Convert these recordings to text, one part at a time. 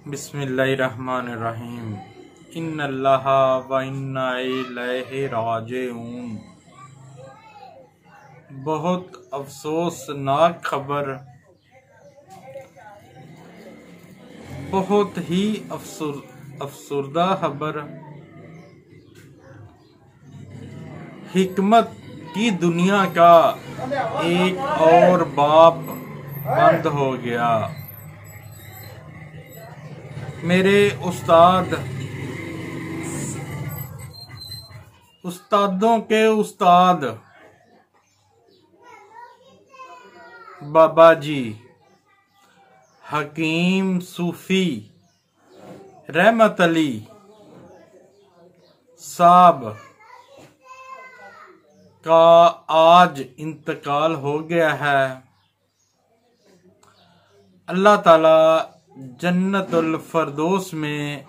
बिस्मिल्लाहिर्रहमानिर्रहीम। इन्न अल्लाह व इन्ना इलैहि राजिऊन। बहुत अफसोसनाक खबर, बहुत ही अफसरदा खबर। हिकमत की दुनिया का एक और बाप बंद हो गया। मेरे उस्तादों के उस्ताद बाबा जी हकीम सूफी रहमत अली साहब का आज इंतकाल हो गया है। अल्लाह ताला जन्नतुल फरदौस में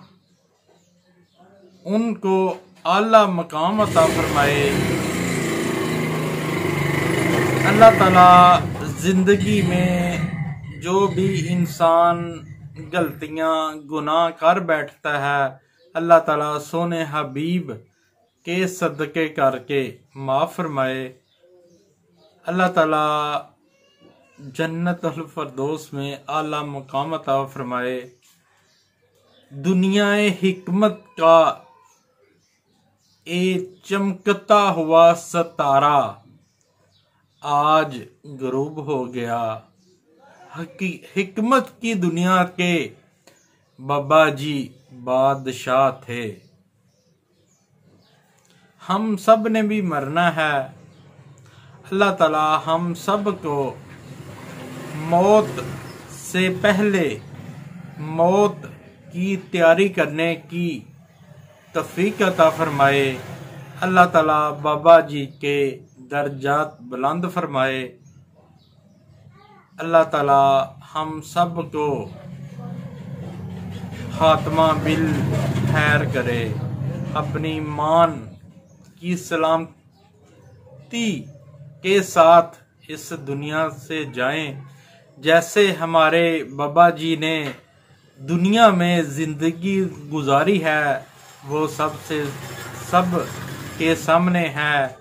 उनको आला मकाम अता फरमाए। अल्लाह ताला जिंदगी में जो भी इंसान गलतियां गुनाह कर बैठता है, अल्लाह ताला सोने हबीब के सदके करके माफ फरमाए। अल्लाह ताला जन्नतुल फरदौस में आला मकाम अता फरमाए। दुनियाए हिकमत का एक चमकता हुआ सितारा आज गरूब हो गया। हिकमत की दुनिया के बाबा जी बादशाह थे। हम सब ने भी मरना है। अल्लाह ताला हम सब को मौत से पहले मौत की तैयारी करने की तौफीक अता फरमाए। अल्लाह ताला बाबा जी के दर्जात बुलंद फरमाए। अल्लाह ताला हम सब को खात्मा बिल खैर करे। अपनी मान की सलामती के साथ इस दुनिया से जाएं। जैसे हमारे बाबा जी ने दुनिया में जिंदगी गुजारी है, वो सब के सामने है।